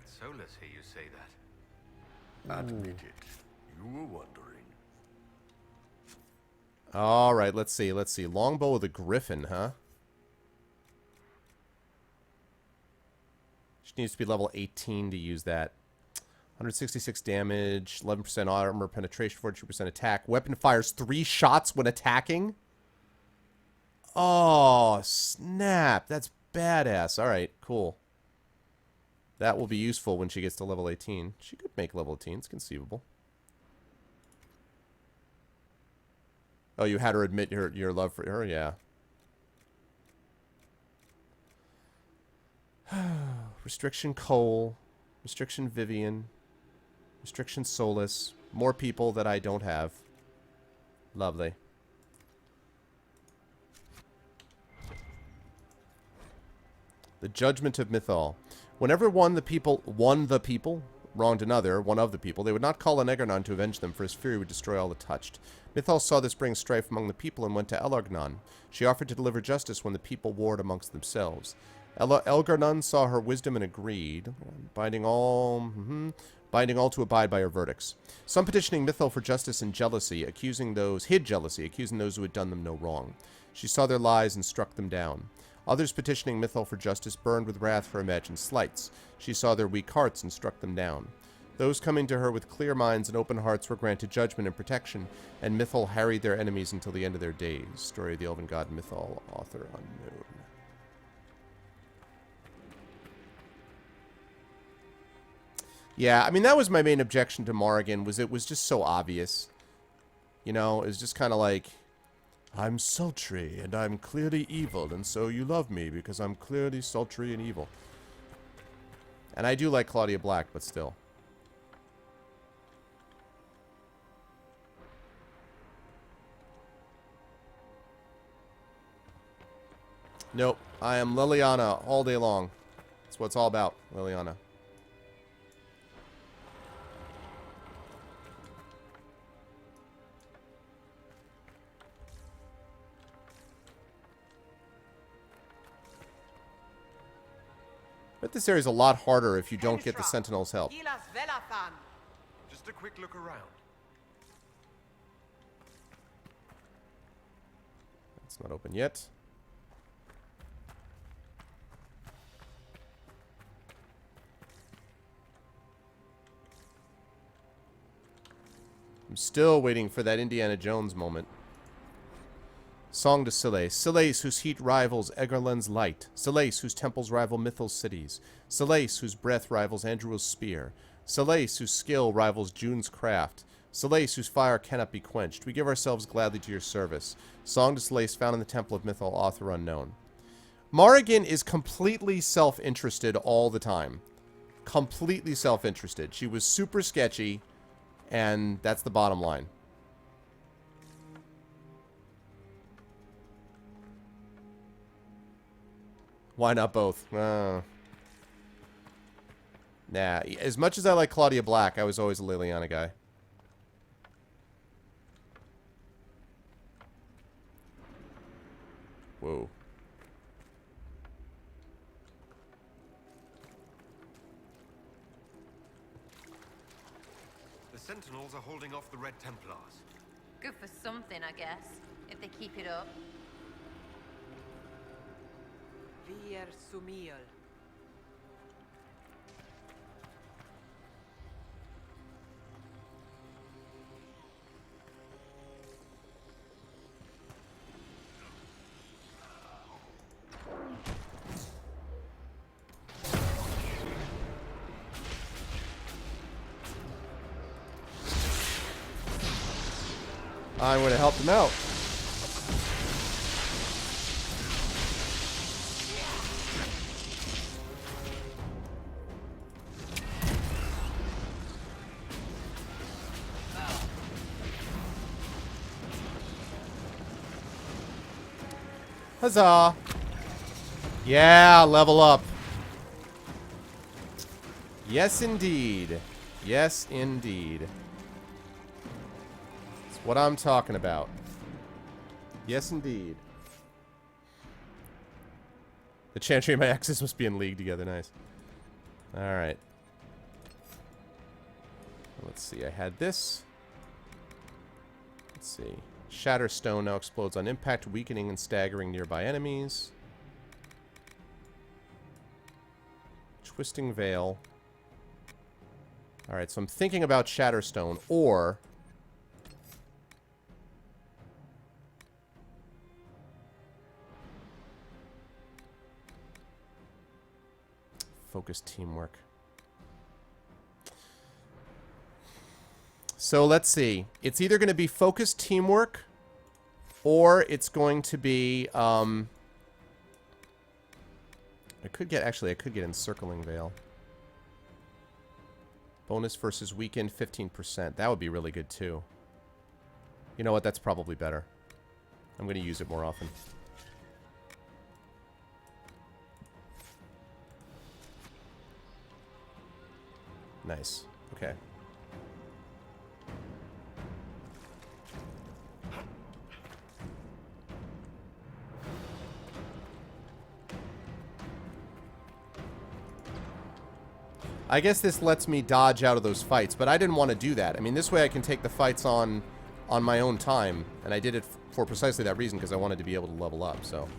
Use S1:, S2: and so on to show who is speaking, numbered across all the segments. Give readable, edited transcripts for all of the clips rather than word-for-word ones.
S1: get soulless hear you say that.
S2: Admit it. You were wondering.
S3: Alright, let's see. Longbow of the Griffin, huh? She needs to be level 18 to use that. 166 damage, 11% armor penetration, 42% attack. Weapon fires 3 shots when attacking? Oh, snap. That's badass. Alright, cool. That will be useful when she gets to level 18. She could make level 18. It's conceivable. Oh, you had her admit your love for her? Yeah. Restriction Cole. Restriction Vivian. Restriction Solus. More people that I don't have. Lovely. The Judgment of Mythal. Whenever one of the people wronged another, one of the people, they would not call on Egernon to avenge them, for his fury would destroy all it touched. Mythal saw this bring strife among the people and went to Elgarnon. She offered to deliver justice when the people warred amongst themselves. Elgarnon saw her wisdom and agreed, binding all to abide by her verdicts. Some petitioning Mythal for justice and jealousy, accusing those who had done them no wrong. She saw their lies and struck them down. Others petitioning Mythal for justice burned with wrath for imagined slights. She saw their weak hearts and struck them down. Those coming to her with clear minds and open hearts were granted judgment and protection, and Mythal harried their enemies until the end of their days. Story of the Elven God Mythal, author unknown. Yeah, I mean, that was my main objection to Morrigan, was it was just so obvious. You know, it was just kind of like, I'm sultry, and I'm clearly evil, and so you love me because I'm clearly sultry and evil. And I do like Claudia Black, but still. Nope, I am Liliana all day long. That's what it's all about, Liliana. But this area's a lot harder if you don't get the Sentinel's help.
S1: Just a quick look around.
S3: It's not open yet. I'm still waiting for that Indiana Jones moment. Song to Sileis. Sileis, whose heat rivals Egerlund's light. Sileis, whose temples rival Mythal's cities. Sileis, whose breath rivals Andrew's spear. Sileis, whose skill rivals June's craft. Sileis, whose fire cannot be quenched. We give ourselves gladly to your service. Song to Sileis, found in the Temple of Mythal, author unknown. Morrigan is completely self-interested all the time. Completely self-interested. She was super sketchy, and that's the bottom line. Why not both? Nah. As much as I like Claudia Black, I was always a Liliana guy. Whoa.
S1: The Sentinels are holding off the Red Templars.
S4: Good for something, I guess, if they keep it up.
S5: Vier Sumiel.
S3: I would have helped him out. Huzzah! Yeah, level up. Yes, indeed. Yes, indeed. That's what I'm talking about. Yes, indeed. The Chantry and my exes must be in league together. Nice. Alright. Let's see, I had this. Let's see. Shatter Stone now explodes on impact, weakening and staggering nearby enemies. Twisting Veil. Alright, so I'm thinking about Shatter Stone, or... Focused Teamwork. So let's see. It's either going to be Focused Teamwork, or it's going to be... I could get Encircling Veil. Bonus versus weakened, 15%. That would be really good, too. You know what? That's probably better. I'm going to use it more often. Nice. Okay. I guess this lets me dodge out of those fights, but I didn't want to do that. I mean, this way I can take the fights on my own time, and I did it for precisely that reason, because I wanted to be able to level up, so...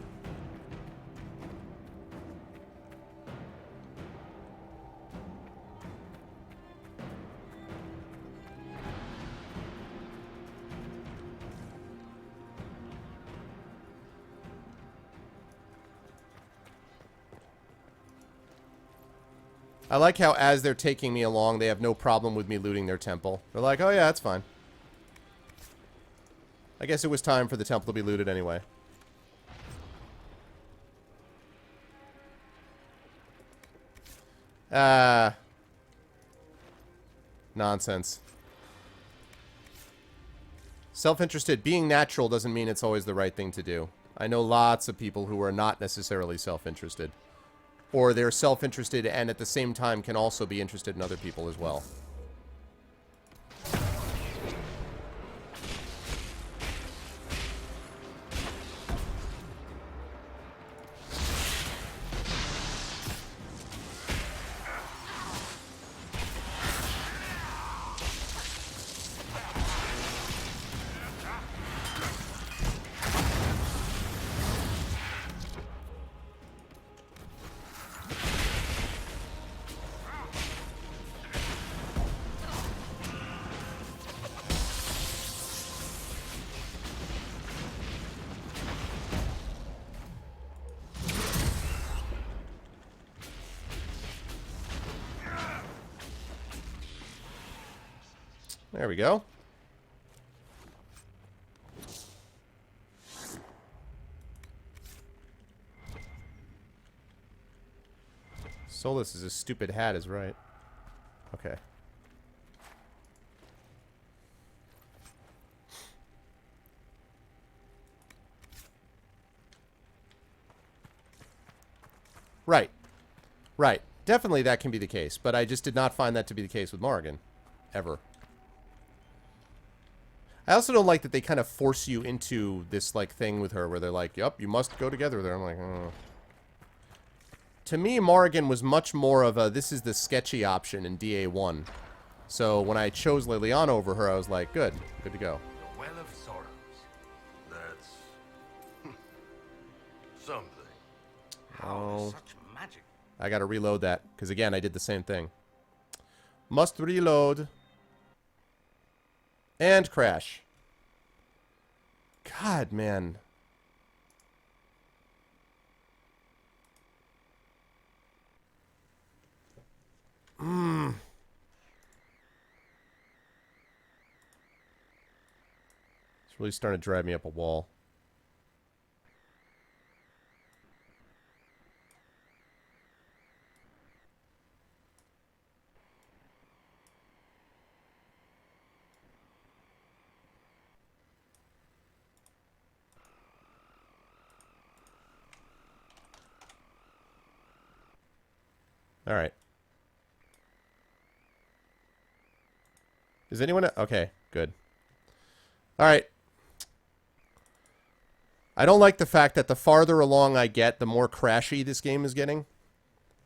S3: I like how as they're taking me along, they have no problem with me looting their temple. They're like, oh yeah, that's fine. I guess it was time for the temple to be looted anyway. Nonsense. Self-interested. Being natural doesn't mean it's always the right thing to do. I know lots of people who are not necessarily self-interested. Or they're self-interested and at the same time can also be interested in other people as well. There we go. Solus is a stupid hat is right. Okay. Right. Right. Definitely that can be the case, but I just did not find that to be the case with Morrigan. Ever. I also don't like that they kind of force you into this, like, thing with her where they're like, yup, you must go together with her. I'm like, oh. To me, Morrigan was much more of a, this is the sketchy option in DA1. So when I chose Liliana over her, I was like, good to go.
S2: The Well of Sorrows. That's... something.
S3: Oh.
S1: Such magic.
S3: I gotta reload that, because again, I did the same thing. Must reload. And crash. God, man. It's really starting to drive me up a wall. All right. Is anyone... Okay, good. All right. I don't like the fact that the farther along I get, the more crashy this game is getting.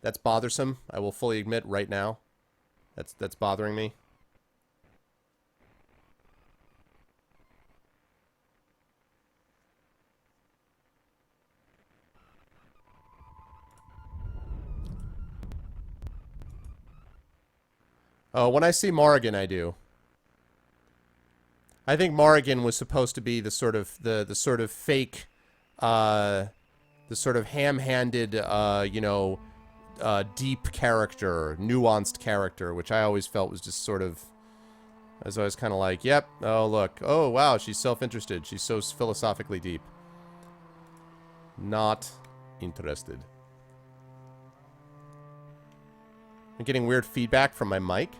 S3: That's bothersome. I will fully admit right now. That's bothering me. Oh, when I see Morrigan, I do. I think Morrigan was supposed to be the sort of the sort of fake, the sort of ham-handed, you know, deep character, nuanced character, which I always felt was just sort of. I was always kind of like, yep. Oh look. Oh wow, she's self-interested. She's so philosophically deep. Not interested. I'm getting weird feedback from my mic.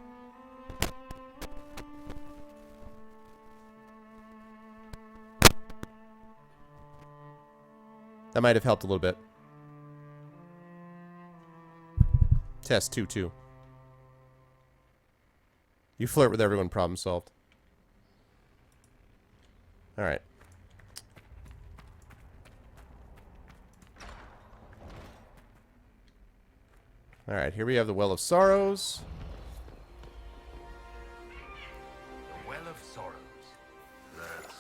S3: That might have helped a little bit. Test 2-2. You flirt with everyone, problem solved. Alright. Alright, here we have the Well of Sorrows.
S2: The Well of Sorrows. That's...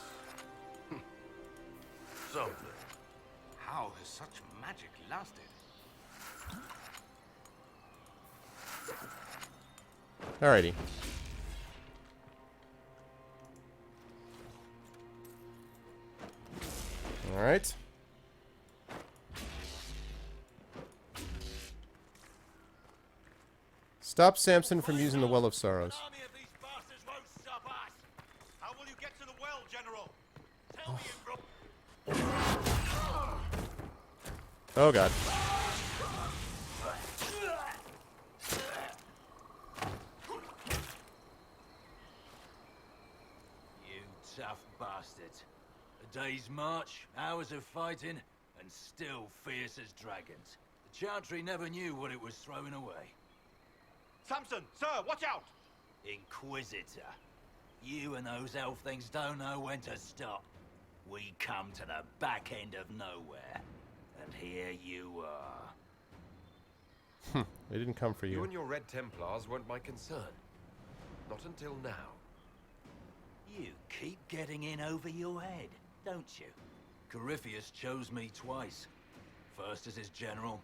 S2: something.
S1: How has such magic lasted?
S3: Alrighty. Alright. Stop Samson from using the Well of Sorrows.
S6: An army of these bastards won't stop us. How will you get to the well, General? Tell me in
S3: Oh god.
S6: You tough bastards. A day's march, hours of fighting, and still fierce as dragons. The Chantry never knew what it was throwing away.
S7: Samson, sir, watch out!
S6: Inquisitor. You and those elf things don't know when to stop. We come to the back end of nowhere. And here you are.
S3: They didn't come for
S1: You
S3: you.
S1: and your Red Templars weren't my concern. Not until now.
S6: You keep getting in over your head, don't you? Corypheus chose me twice. First as his general,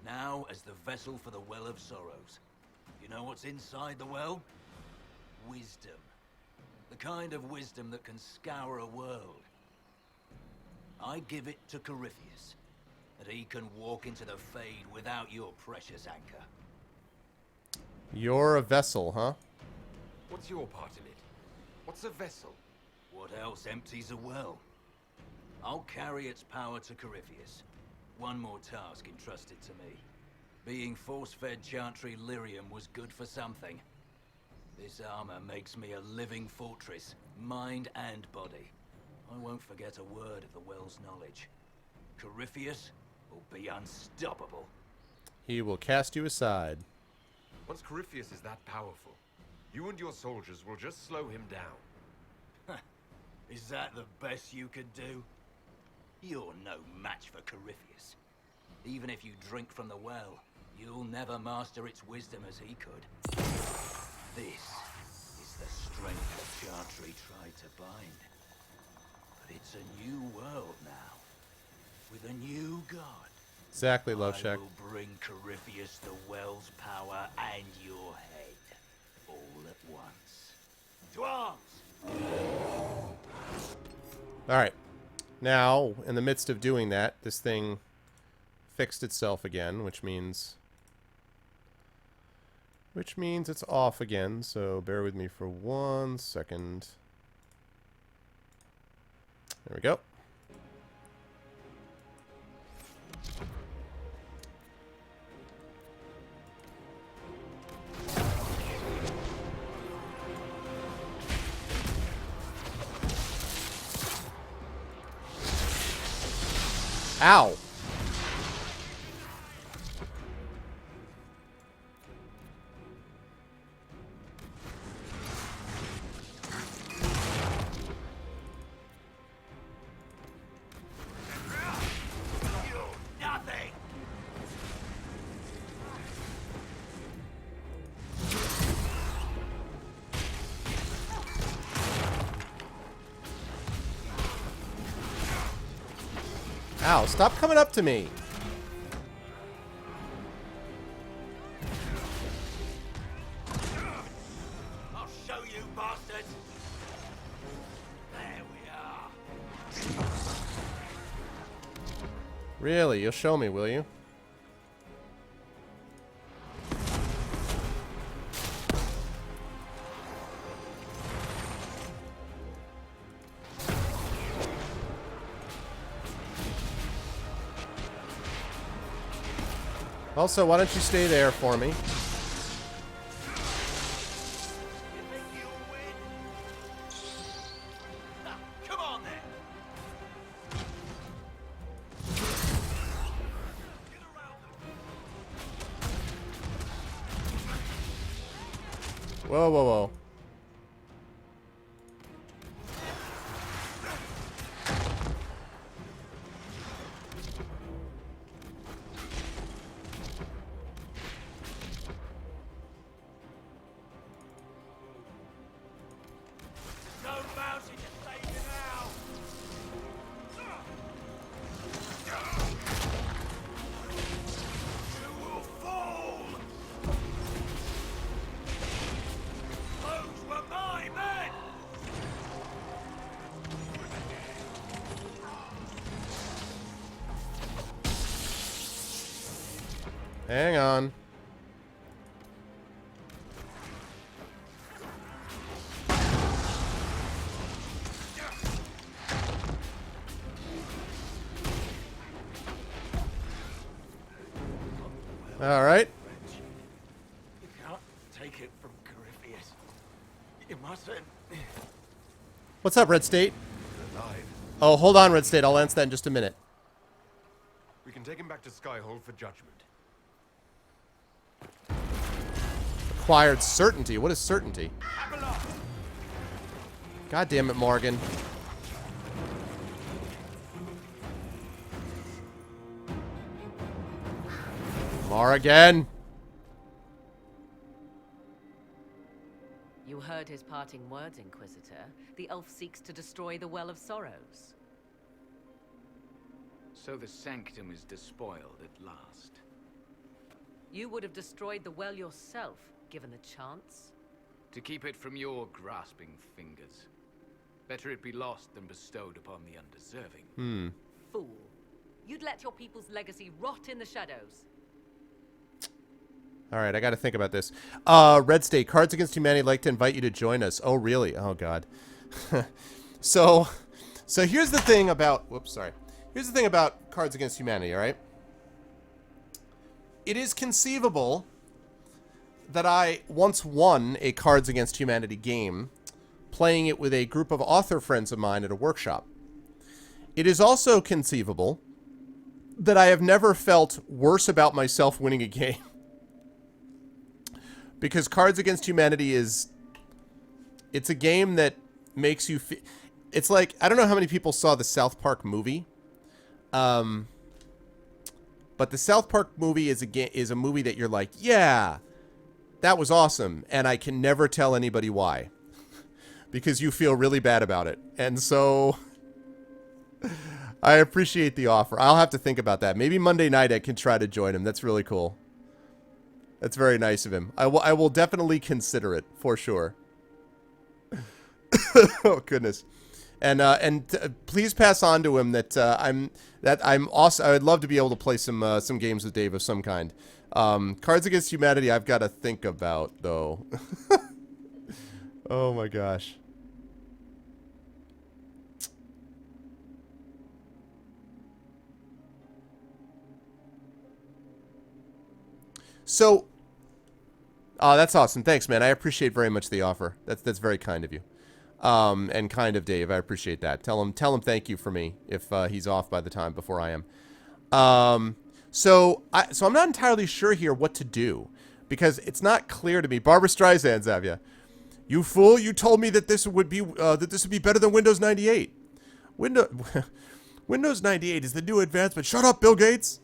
S6: now as the vessel for the Well of Sorrows. You know what's inside the well? Wisdom. The kind of wisdom that can scour a world. I give it to Corypheus, that he can walk into the Fade without your precious anchor.
S3: You're a vessel, huh?
S1: What's your part in it? What's a vessel?
S6: What else empties a well? I'll carry its power to Corypheus. One more task entrusted to me. Being force-fed Chantry lyrium was good for something. This armor makes me a living fortress, mind and body. I won't forget a word of the well's knowledge. Corypheus will be unstoppable.
S3: He will cast you aside.
S1: Once Corypheus is that powerful, you and your soldiers will just slow him down.
S6: Is that the best you could do? You're no match for Corypheus. Even if you drink from the well, you'll never master its wisdom as he could. This is the strength the Chantry tried to bind. But it's a new world now, with a new god.
S3: Exactly, Love
S6: I
S3: Shack.
S6: will bring Corypheus the well's power and your head, all at once. To arms!
S3: Alright. Now, in the midst of doing that, this thing fixed itself again, which means it's off again, so bear with me for 1 second. There we go. Ow!
S6: Nothing!
S3: Ow, stop coming up to me!
S6: you bastards! There we are.
S3: Really? You'll show me, will you? Also, why don't you stay there for me?
S6: You think you'll win? Ah, come on then! Get around them.
S3: Whoa, whoa, whoa.
S6: Don't bounce it, just save you now! You will fall! Those were my men!
S3: Hang on. All right.
S6: You can't take it from Corypheus. You mustn't.
S3: What's up, Red State?
S1: Alive.
S3: Oh, hold on, Red State. I'll answer that in just a minute.
S1: We can take him back to Skyhold for judgment.
S3: Acquired certainty. What is certainty? God damn it, Morgan. Morgan.
S8: You heard his parting words, Inquisitor. The elf seeks to destroy the Well of Sorrows.
S2: So the sanctum is despoiled at last.
S8: You would have destroyed the well yourself, given the chance.
S2: To keep it from your grasping fingers. Better it be lost than bestowed upon the undeserving.
S8: Fool. You'd let your people's legacy rot in the shadows.
S3: All right, I got to think about this. Red State, Cards Against Humanity like to invite you to join us. Oh, really? Oh, God. So here's the thing about... Whoops, sorry. Here's the thing about Cards Against Humanity, all right? It is conceivable that I once won a Cards Against Humanity game playing it with a group of author friends of mine at a workshop. It is also conceivable that I have never felt worse about myself winning a game. Because Cards Against Humanity it's a game that makes you feel... It's like, I don't know how many people saw the South Park movie. But the South Park movie is a movie that you're like, yeah, that was awesome. And I can never tell anybody why. Because you feel really bad about it. And so... I appreciate the offer. I'll have to think about that. Maybe Monday night I can try to join him. That's really cool. That's very nice of him. I will definitely consider it for sure. Oh goodness, and please pass on to him that I'm also. I would love to be able to play some games with Dave of some kind. Cards Against Humanity, I've got to think about though. Oh my gosh. So, that's awesome. Thanks, man. I appreciate very much the offer. That's very kind of you, and kind of Dave. I appreciate that. Tell him thank you for me if he's off by the time before I am. So I'm not entirely sure here what to do because it's not clear to me. Barbara Streisand, Zavia, you fool! You told me that this would be better than Windows 98. Windows 98 is the new advancement. Shut up, Bill Gates.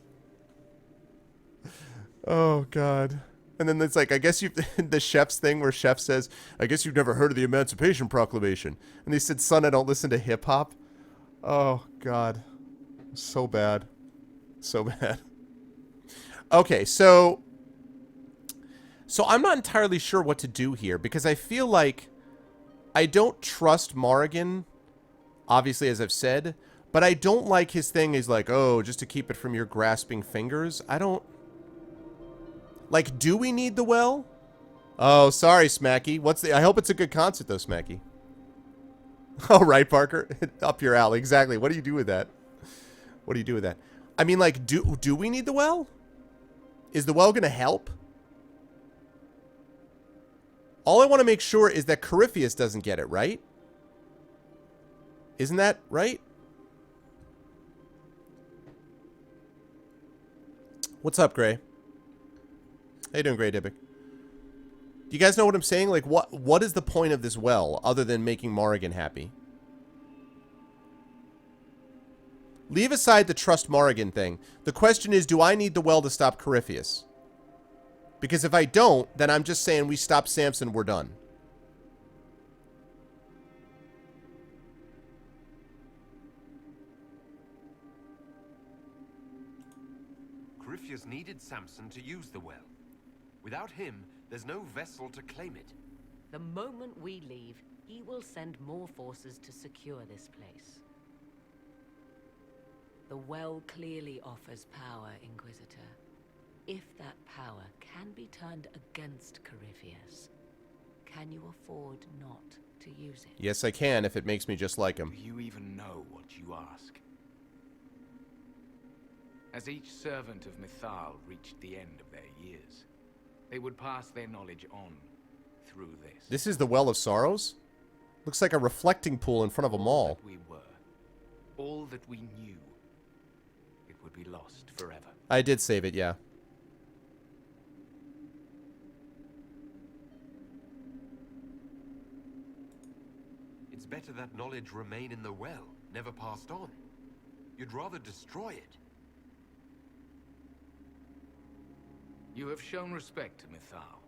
S3: Oh, God. And then it's like, I guess the chef's thing where chef says, I guess you've never heard of the Emancipation Proclamation. And they said, son, I don't listen to hip hop. Oh, God. So bad. So bad. Okay, so I'm not entirely sure what to do here because I feel like I don't trust Morrigan, obviously, as I've said, but I don't like his thing is like, oh, just to keep it from your grasping fingers. I don't... Like, do we need the well? Oh, sorry, Smacky. What's the... I hope it's a good concert, though, Smacky. Oh, right, Parker? Up your alley. Exactly. What do you do with that? What do you do with that? I mean, like, do we need the well? Is the well going to help? All I want to make sure is that Corypheus doesn't get it, right? Isn't that right? What's up, Gray? How you doing, Gray Dybbuk? Do you guys know what I'm saying? Like, what is the point of this well, other than making Morrigan happy? Leave aside the trust Morrigan thing. The question is, do I need the well to stop Corypheus? Because if I don't, then I'm just saying we stop Samson, we're done.
S1: Corypheus needed Samson to use the well. Without him, there's no vessel to claim it.
S8: The moment we leave, he will send more forces to secure this place. The well clearly offers power, Inquisitor. If that power can be turned against Corypheus, can you afford not to use it?
S3: Yes, I can, if it makes me just like him.
S2: Do you even know what you ask? As each servant of Mythal reached the end of their years, they would pass their knowledge on through this.
S3: This is the Well of Sorrows? Looks like a reflecting pool in front of a mall.
S2: All that we were, all that we knew, it would be lost forever.
S3: I did save it, yeah.
S1: It's better that knowledge remain in the well, never passed on. You'd rather destroy it.
S2: You have shown respect to Mythal,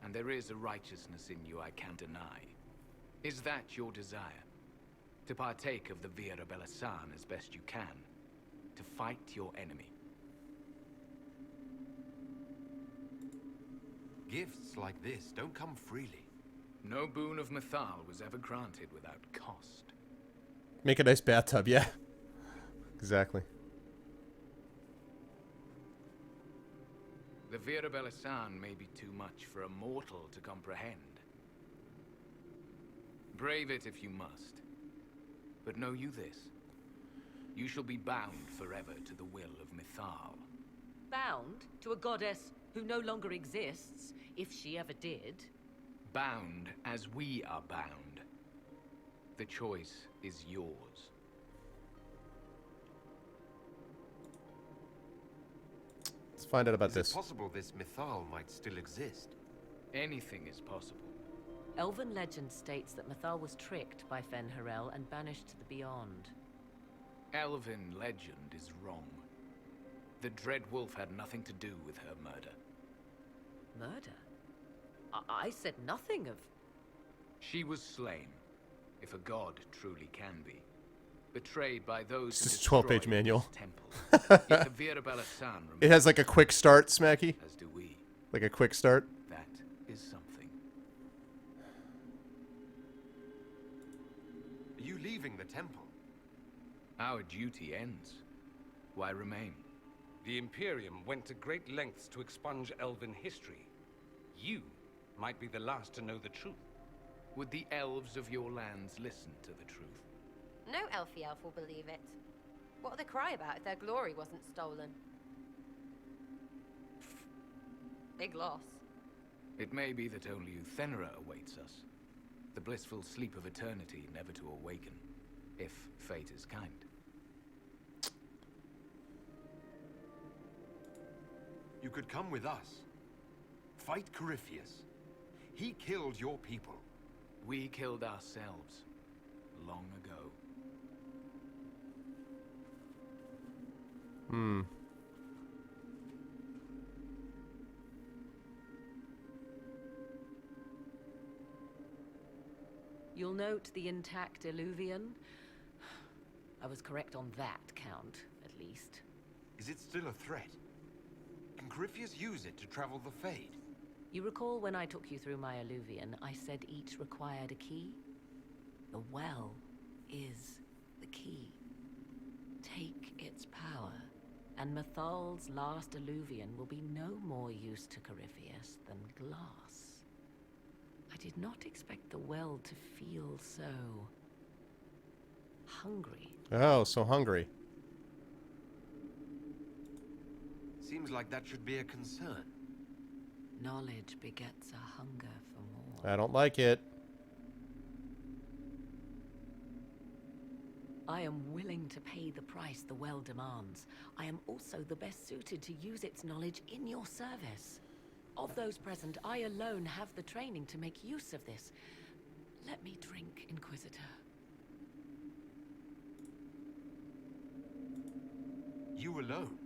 S2: and there is a righteousness in you I can't deny. Is that your desire? To partake of the Via Rebellisan as best you can? To fight your enemy?
S1: Gifts like this don't come freely.
S2: No boon of Mythal was ever granted without cost.
S3: Make a nice bathtub, yeah. Exactly.
S2: The Via Rebellisan may be too much for a mortal to comprehend. Brave it if you must. But know you this. You shall be bound forever to the will of Mythal.
S8: Bound to a goddess who no longer exists, if she ever did.
S2: Bound as we are bound. The choice is yours.
S3: Let's find out about
S1: Is
S3: this.
S1: it possible this Mythal might still exist?
S2: Anything is possible.
S8: Elven legend states that Mythal was tricked by Fen-Harel and banished to the Beyond.
S2: Elven legend is wrong. The Dread Wolf had nothing to do with her murder.
S8: Murder? I said nothing of...
S2: She was slain, if a god truly can be. Betrayed by those
S3: This
S2: who
S3: is a 12-page
S2: destroyed
S3: manual.
S2: his temple. Yet the Via Rebellisan
S3: It has like a quick start, Smacky.
S2: as do we.
S3: Like a quick start.
S2: That is something.
S1: Are you leaving the temple?
S2: Our duty ends. Why remain?
S7: The Imperium went to great lengths to expunge Elven history. You might be the last to know the truth.
S2: Would the elves of your lands listen to the truth?
S4: No elfie elf will believe it. What would they cry about if their glory wasn't stolen? Big loss.
S2: It may be that only Uthenera awaits us. The blissful sleep of eternity never to awaken, if fate is kind.
S1: You could come with us. Fight Corypheus. He killed your people.
S2: We killed ourselves long ago.
S8: You'll note the intact Illuvian. I was correct on that count, at least.
S1: Is it still a threat? Can Corypheus use it to travel the Fade?
S8: You recall when I took you through my Illuvian, I said each required a key? The well is the key. Take its power, and Mythal's last alluvian will be no more use to Corypheus than glass. I did not expect the well to feel so hungry.
S3: Oh, so hungry.
S1: Seems like that should be a concern.
S8: Knowledge begets a hunger for more.
S3: I don't like it.
S8: I am willing to pay the price the well demands. I am also the best suited to use its knowledge in your service. Of those present, I alone have the training to make use of this. Let me drink, Inquisitor.
S1: You alone?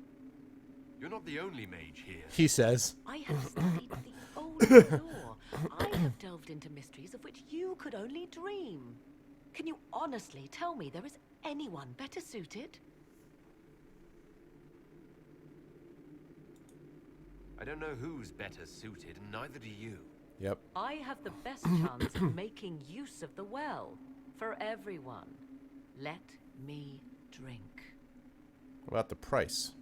S1: You're not the only mage here.
S3: He says.
S8: I have studied the old law. I have delved into mysteries of which you could only dream. Can you honestly tell me there is anyone better suited?
S1: I don't know who's better suited, and neither do you.
S3: Yep.
S8: I have the best chance of making use of the well. For everyone. Let me drink.
S3: What about the price?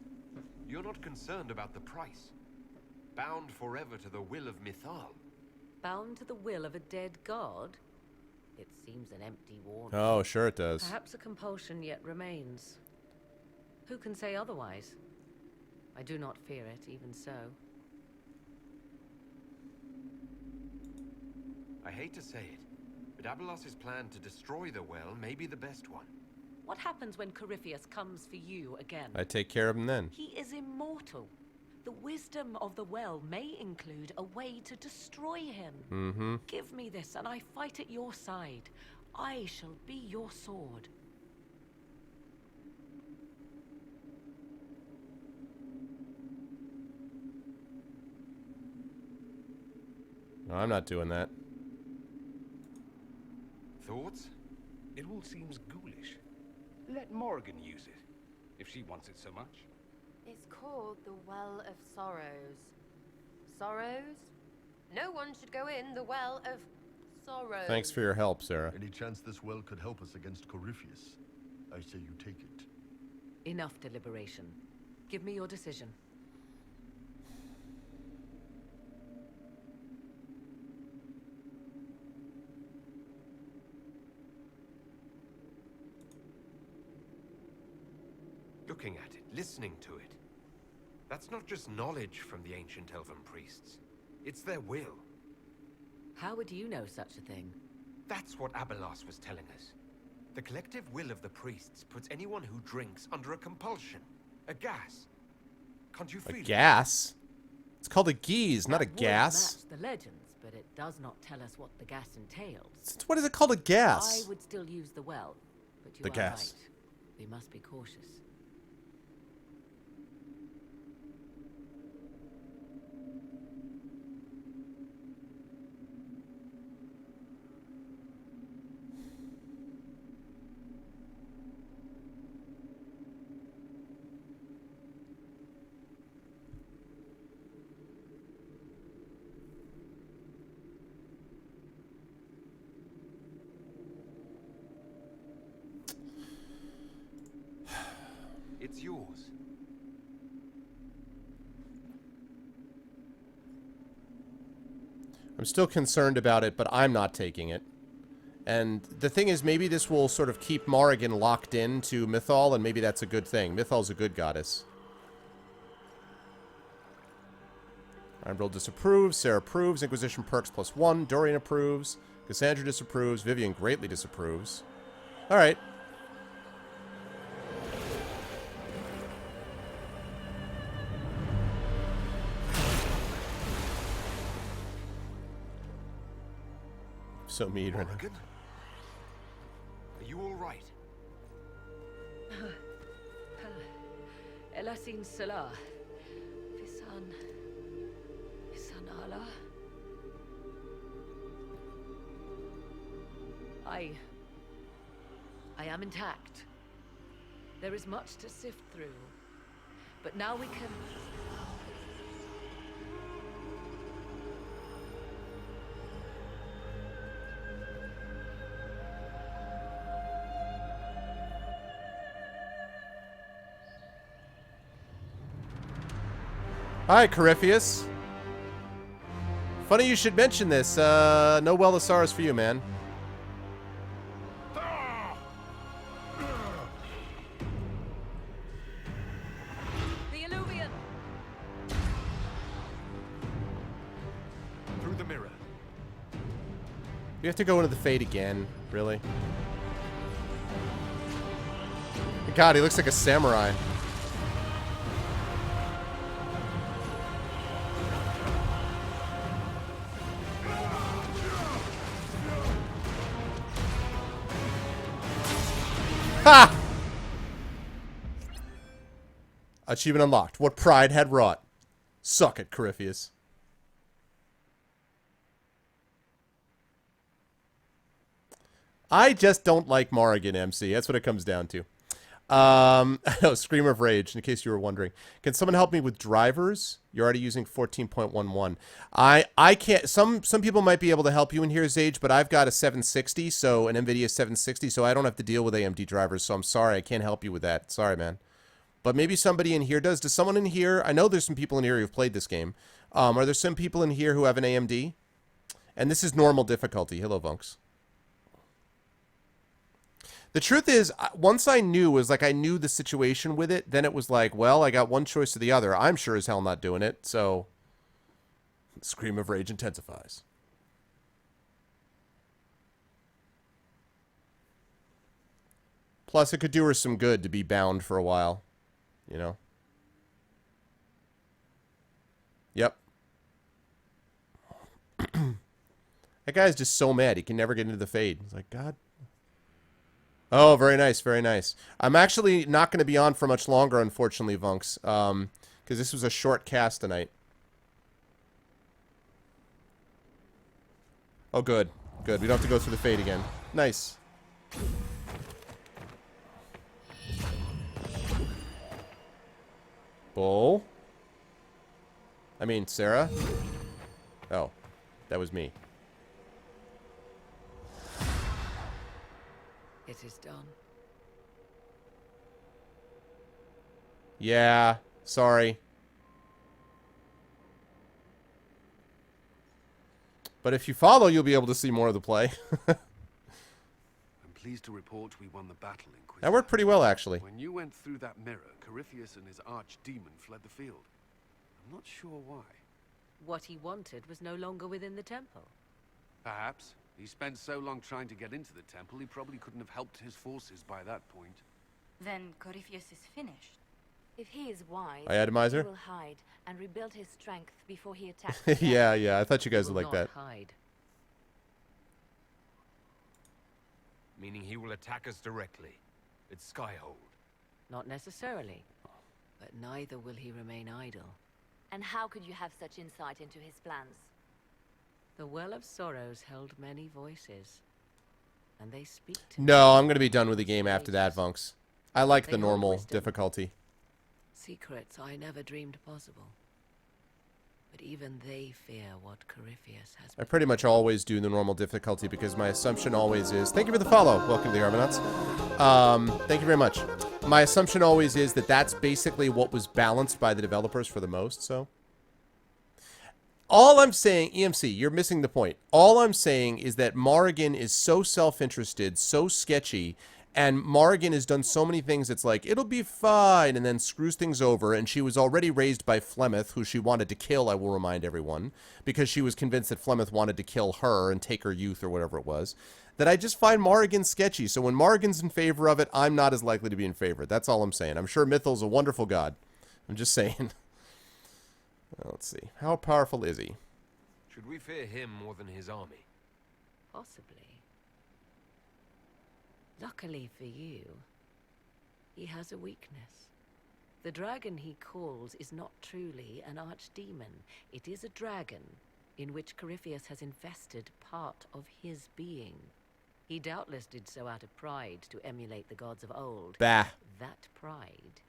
S1: You're not concerned about the price. Bound forever to the will of Mythal.
S8: Bound to the will of a dead god? It seems an empty warning.
S3: Oh, sure it does.
S8: Perhaps a compulsion yet remains. Who can say otherwise? I do not fear it, even so.
S1: I hate to say it, but Abelas's plan to destroy the well may be the best one.
S8: What happens when Corypheus comes for you again?
S3: I take care of him then.
S8: He is immortal. The wisdom of the well may include a way to destroy him.
S3: Mm-hmm.
S8: Give me this, and I fight at your side. I shall be your sword.
S3: No, I'm not doing that.
S1: Thoughts?
S7: It all seems ghoulish. Let Morrigan use it, if she wants it so much.
S4: It's called the Well of Sorrows. Sorrows? No one should go in the Well of Sorrows.
S3: Thanks for your help, Sarah.
S9: Any chance this well could help us against Corypheus? I say you take it.
S8: Enough deliberation. Give me your decision.
S1: Looking at it, listening to it. That's not just knowledge from the ancient elven priests. It's their will.
S8: How would you know such a thing?
S1: That's what Abelas was telling us. The collective will of the priests puts anyone who drinks under a compulsion. A gas. Can't you feel
S3: A
S1: it?
S3: gas? It's called a geese, not a
S8: That would
S3: gas.
S8: match the legends, but it does not tell us what the gas entails.
S3: What is it called a gas?
S8: I would still use the well, but you
S3: The
S8: are
S3: gas.
S8: right. We must be cautious.
S1: It's yours.
S3: I'm still concerned about it, but I'm not taking it. And the thing is, maybe this will sort of keep Morrigan locked in to Mythal, and maybe that's a good thing. Mythal's a good goddess. Emerald disapproves. Sarah approves. Inquisition perks +1. Dorian approves. Cassandra disapproves. Vivian greatly disapproves. Alright. So mean right now.
S1: Morrigan? Are you all right?
S8: Elasin Salah. Visan Allah. I am intact. There is much to sift through. But now we can...
S3: Hi, Corypheus. Funny you should mention this. No Wellisaurus for you, man.
S4: The Illuvian!
S1: Through the mirror.
S3: You have to go into the Fade again, really? God, he looks like a samurai. Ha! Achievement unlocked. What pride had wrought. Suck it, Corypheus. I just don't like Morrigan, MC. That's what it comes down to. Oh, Scream of Rage, in case you were wondering. Can someone help me with drivers? You're already using 14.11. I can't. Some people might be able to help you in here, Zage, but I've got a 760, so an NVIDIA 760, so I don't have to deal with AMD drivers, so I'm sorry. I can't help you with that. Sorry, man. But maybe somebody in here does. Does someone in here... I know there's some people in here who've played this game. Are there some people in here who have an AMD? And this is normal difficulty. Hello, Vunks. The truth is, once I knew, I knew the situation with it, then it was like, well, I got one choice or the other. I'm sure as hell not doing it, so... Scream of Rage intensifies. Plus, it could do her some good to be bound for a while. You know? Yep. That guy's just so mad. He can never get into the Fade. He's like, God... Oh, very nice, very nice. I'm actually not going to be on for much longer, unfortunately, Vunks, because this was a short cast tonight. Oh, good. Good. We don't have to go through the Fade again. Nice. Bull? I mean, Sarah? Oh, that was me.
S8: It is done.
S3: Yeah, sorry. But if you follow, you'll be able to see more of the play.
S10: I'm pleased to report we won the battle, Inquisition.
S3: That worked pretty well, actually.
S10: When you went through that mirror, Corypheus and his archdemon fled the field. I'm not sure why.
S8: What he wanted was no longer within the temple.
S10: Perhaps. He spent so long trying to get into the temple, he probably couldn't have helped his forces by that point.
S11: Then Corypheus is finished.
S4: If he is wise,
S3: I atomizer?
S4: he will hide and rebuild his strength before he attacks.
S3: Yeah, I thought you guys would like that.
S8: Hide.
S1: Meaning he will attack us directly. It's Skyhold.
S8: Not necessarily. But neither will he remain idle.
S4: And how could you have such insight into his plans?
S8: The Well of Sorrows held many voices. And they speak to
S3: No, I'm going to be done with the game after that, Vunks. I like the
S8: They hold
S3: normal
S8: wisdom.
S3: difficulty.
S8: Secrets I never dreamed possible. But even they fear what Corypheus has
S3: I pretty much always do the normal difficulty because my assumption always is... Thank you for the follow. Welcome to the Argonauts. Thank you very much. My assumption always is that that's basically what was balanced by the developers for the most, so... All I'm saying, EMC, you're missing the point. All I'm saying is that Morrigan is so self-interested, so sketchy, and Morrigan has done so many things, it's like, it'll be fine, and then screws things over, and she was already raised by Flemeth, who she wanted to kill, I will remind everyone, because she was convinced that Flemeth wanted to kill her and take her youth or whatever it was, that I just find Morrigan sketchy. So when Morrigan's in favor of it, I'm not as likely to be in favor. That's all I'm saying. I'm sure Mithel's a wonderful god. I'm just saying. Let's see. How powerful is he?
S1: Should we fear him more than his army?
S8: Possibly. Luckily for you, he has a weakness. The dragon he calls is not truly an archdemon. It is a dragon in which Corypheus has invested part of his being. He doubtless did so out of pride to emulate the gods of old.
S3: Bah.
S8: That pride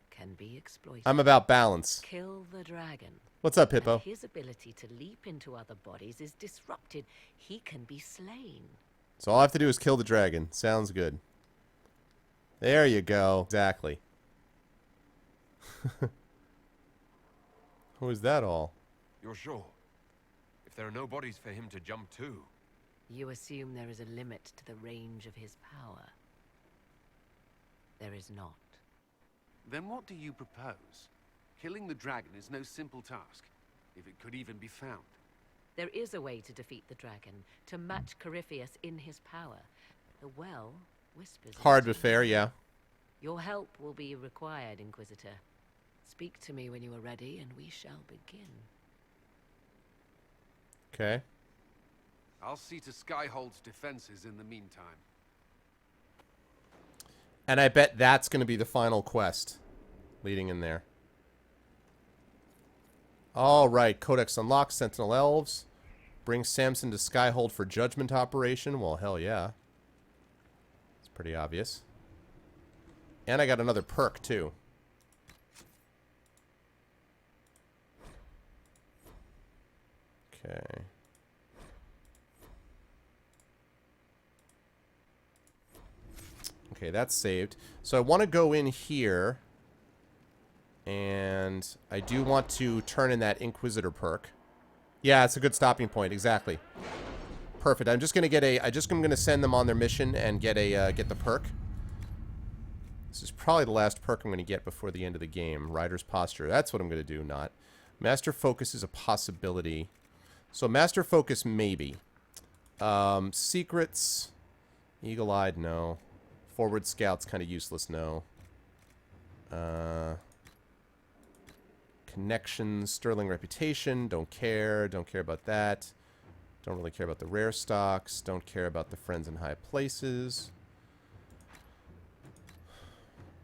S8: can be exploited.
S3: I'm about balance.
S8: Kill the dragon.
S3: What's up, Hippo?
S8: And his ability to leap into other bodies is disrupted. He can be slain.
S3: So all I have to do is kill the dragon. Sounds good. There you go. Exactly. Who is that all?
S10: You're sure? If there are no bodies for him to jump to.
S8: You assume there is a limit to the range of his power. There is not.
S10: Then what do you propose? Killing the dragon is no simple task, if it could even be found.
S8: There is a way to defeat the dragon, to match Corypheus in his power. The well whispers.
S3: Hard but fair, yeah.
S8: Your help will be required, Inquisitor. Speak to me when you are ready, and we shall begin.
S3: Okay.
S10: I'll see to Skyhold's defenses in the meantime.
S3: And I bet that's going to be the final quest leading in there. All right, Codex unlocked, Sentinel Elves. Bring Samson to Skyhold for judgment operation. Well, hell yeah. It's pretty obvious. And I got another perk, too. Okay. Okay, that's saved. So I want to go in here. And I do want to turn in that Inquisitor perk. Yeah, it's a good stopping point. Exactly. Perfect. I'm just gonna get a. I'm gonna send them on their mission and get a get the perk. This is probably the last perk I'm gonna get before the end of the game. Rider's Posture. That's what I'm gonna do. Not Master Focus is a possibility. So Master Focus maybe. Secrets. Eagle-eyed, no. Forward Scout's kind of useless, no. Connections, Sterling Reputation, don't care about that. Don't really care about the rare stocks, don't care about the Friends in High Places.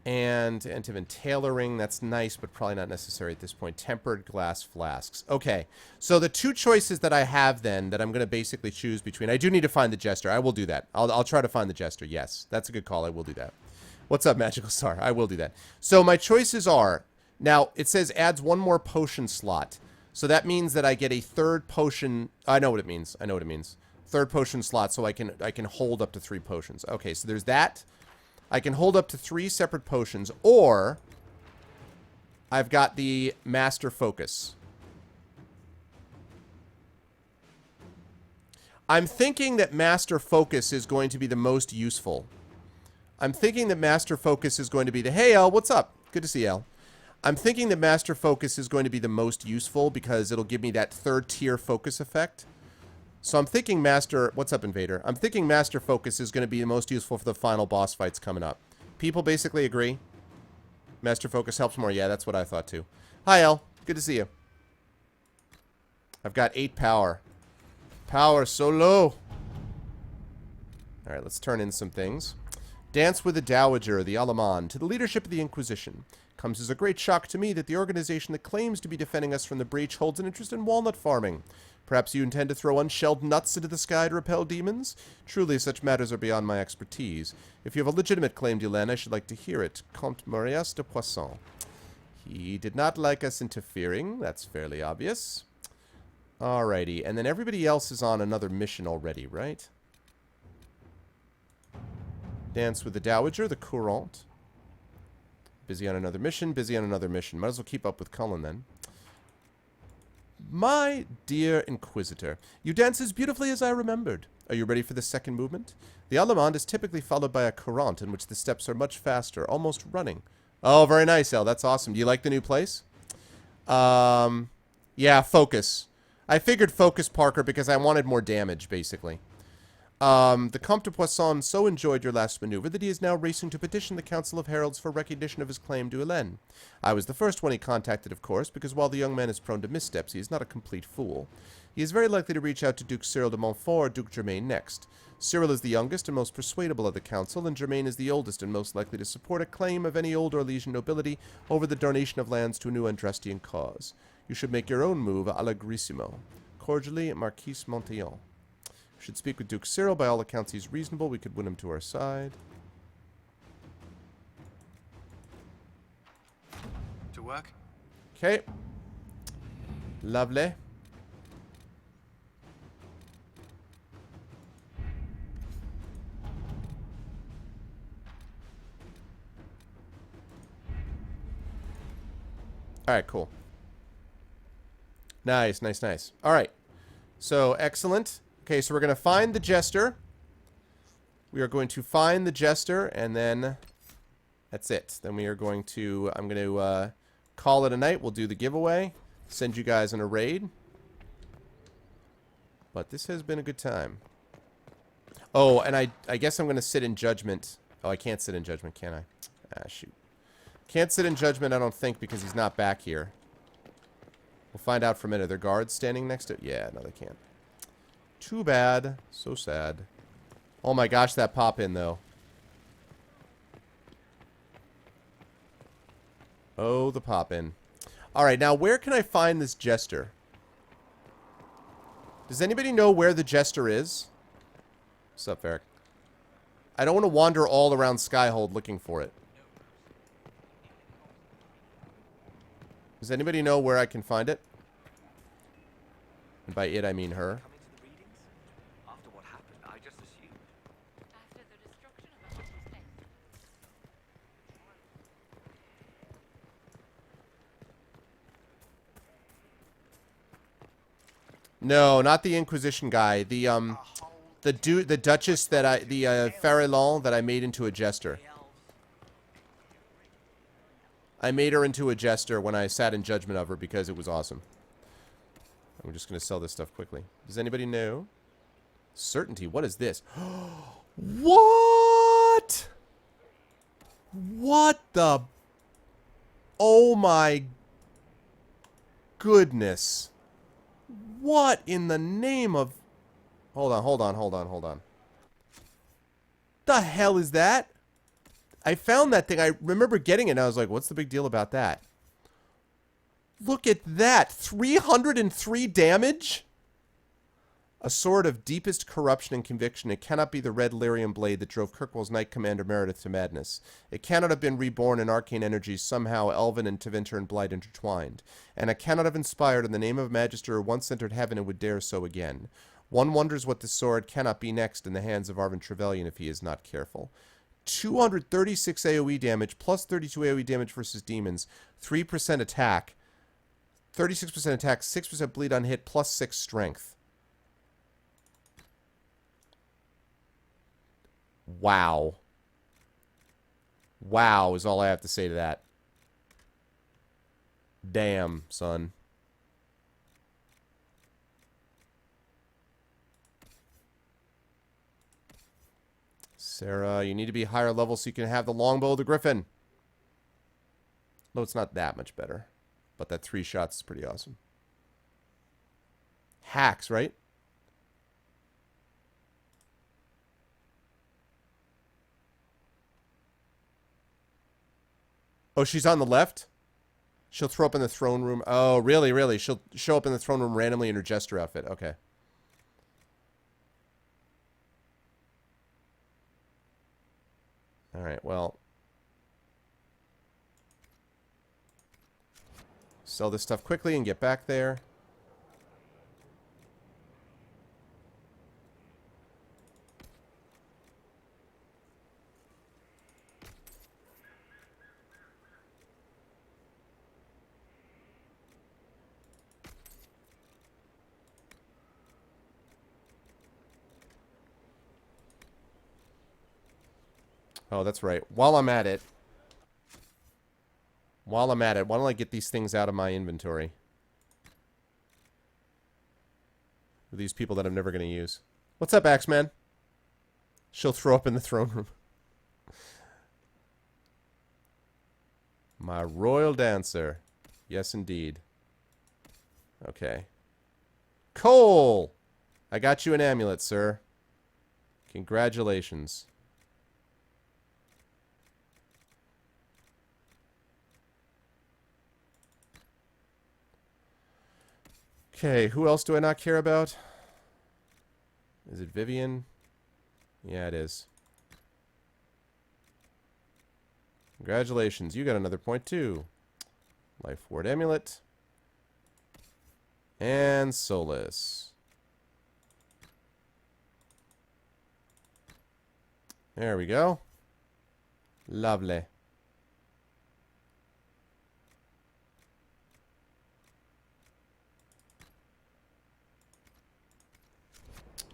S3: And Antivan Tailoring, that's nice, but probably not necessary at this point. Tempered Glass Flasks. Okay, so the two choices that I have then that I'm going to basically choose between... I do need to find the Jester. I will do that. I'll try to find the Jester, yes. That's a good call. I will do that. What's up, Magical Star? I will do that. So my choices are... Now, it says adds one more potion slot. So that means that I get a third potion... I know what it means. I know what it means. Third potion slot, so I can hold up to 3 potions. Okay, so there's that. I can hold up to 3 separate potions, or I've got the Master Focus. I'm thinking that Master Focus is going to be the most useful. I'm thinking that Master Focus is going to be the... Hey, El, what's up? Good to see you, El. I'm thinking that Master Focus is going to be the most useful because it'll give me that 3rd tier focus effect. So I'm thinking Master... What's up, Invader? I'm thinking Master Focus is going to be the most useful for the final boss fights coming up. People basically agree. Master Focus helps more. Yeah, that's what I thought too. Hi, El. Good to see you. I've got 8 power. Power so low. Alright, let's turn in some things. Dance with the Dowager, the Alaman, to the leadership of the Inquisition. Comes as a great shock to me that the organization that claims to be defending us from the breach holds an interest in walnut farming. Perhaps you intend to throw unshelled nuts into the sky to repel demons? Truly, such matters are beyond my expertise. If you have a legitimate claim, Dylan, I should like to hear it. Comte Marius de Poisson. He did not like us interfering. That's fairly obvious. Alrighty, and then everybody else is on another mission already, right? Dance with the Dowager, the Courant. Busy on another mission, busy on another mission. Might as well keep up with Cullen, then. My dear Inquisitor, you dance as beautifully as I remembered. Are you ready for the second movement? The Allemande is typically followed by a courant in which the steps are much faster, almost running. Oh, very nice, El. That's awesome. Do you like the new place? Yeah, focus. I figured focus, Parker, because I wanted more damage, basically. The Comte de Poisson so enjoyed your last maneuver that he is now racing to petition the Council of Heralds for recognition of his claim to Helene. I was the first one he contacted, of course, because while the young man is prone to missteps, he is not a complete fool. He is very likely to reach out to Duke Cyril de Montfort or Duke Germain next. Cyril is the youngest and most persuadable of the Council, and Germain is the oldest and most likely to support a claim of any old Orlesian nobility over the donation of lands to a new Andrastian cause. You should make your own move allegrissimo. Cordially, Marquis Montillon. Should speak with Duke Cyril. By all accounts, he's reasonable. We could win him to our side.
S10: To work?
S3: Okay. Lovely. Alright, cool. Nice, nice, nice. All right. So, excellent. Okay, so we're going to find the Jester. We are going to find the Jester, and then that's it. Then we are going to... I'm going to call it a night. We'll do the giveaway. Send you guys on a raid. But this has been a good time. Oh, and I guess I'm going to sit in judgment. Oh, I can't sit in judgment, can I? Ah, shoot. Can't sit in judgment, I don't think, because he's not back here. We'll find out for a minute. Are there guards standing next to it? Yeah, no, they can't. Too bad. So sad. Oh my gosh, that pop-in, though. Oh, the pop-in. Alright, now where can I find this Jester? Does anybody know where the Jester is? What's up, Varric? I don't want to wander all around Skyhold looking for it. Does anybody know where I can find it? And by it, I mean her.
S10: After what happened, I just assumed.
S11: After the destruction of our estate.
S3: No, not the Inquisition guy. The Duchess that the Farilon that I made into a Jester. I made her into a Jester when I sat in judgment of her because it was awesome. I'm just going to sell this stuff quickly. Does anybody know? Certainty. What is this? What? What the... Oh my goodness. What in the name of... Hold on. The hell is that? I found that thing. I remember getting it and I was like, what's the big deal about that? Look at that. 303 damage? A sword of deepest corruption and conviction. It cannot be the red lyrium blade that drove Kirkwall's Knight Commander Meredith to madness. It cannot have been reborn in arcane energies somehow elven and Tevinter and Blight intertwined. And it cannot have inspired in the name of Magister who once entered heaven and would dare so again. One wonders what this sword cannot be next in the hands of Arvin Trevelyan if he is not careful. 236 AoE damage, plus 32 AoE damage versus demons, 3% attack, 36% attack, 6% bleed on hit, plus 6 strength. Wow. Wow is all I have to say to that. Damn, son. Sarah, you need to be higher level so you can have the longbow of the Griffin. No, it's not that much better. But that 3 shots is pretty awesome. Hacks, right? Oh, she's on the left? She'll throw up in the throne room. Oh, really, really? She'll show up in the throne room randomly in her Jester outfit. Okay. Alright, well. Sell this stuff quickly and get back there. Oh, that's right. While I'm at it, why don't I get these things out of my inventory? With these people that I'm never going to use. What's up, Axeman? She'll throw up in the throne room. My royal dancer. Yes, indeed. Okay. Cole! I got you an amulet, sir. Congratulations. Okay, who else do I not care about? Is it Vivian? Yeah, it is. Congratulations, you got another point too. Life Ward Amulet. And Solace. There we go. Lovely.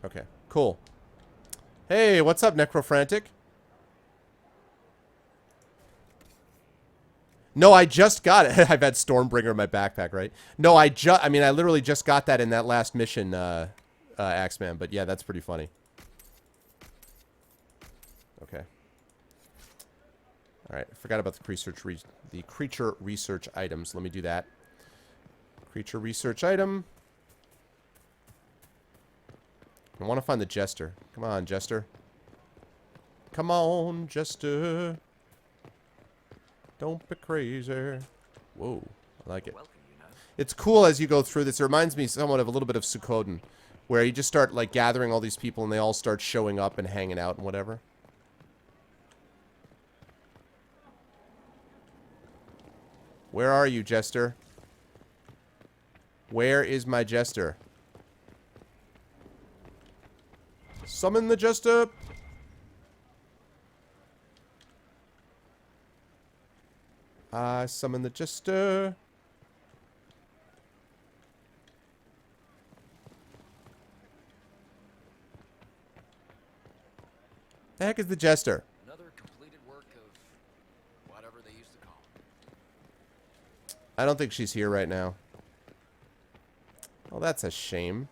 S3: Okay, cool. Hey, what's up, Necrofrantic? No, I just got it. I've had Stormbringer in my backpack, right? No, I literally just got that in that last mission, Axeman. But yeah, that's pretty funny. Okay. All right, I forgot about the creature research items. Let me do that. Creature research item. I want to find the Jester. Come on, Jester. Come on, Jester. Don't be crazy. Whoa, I like it. It's cool as you go through this. It reminds me somewhat of a little bit of Suikoden, where you just start, like, gathering all these people and they all start showing up and hanging out and whatever. Where are you, Jester? Where is my Jester? Summon the Jester! I summon the Jester. The heck is the Jester?
S12: Another completed work of whatever they used to call it.
S3: I don't think she's here right now. Well, that's a shame.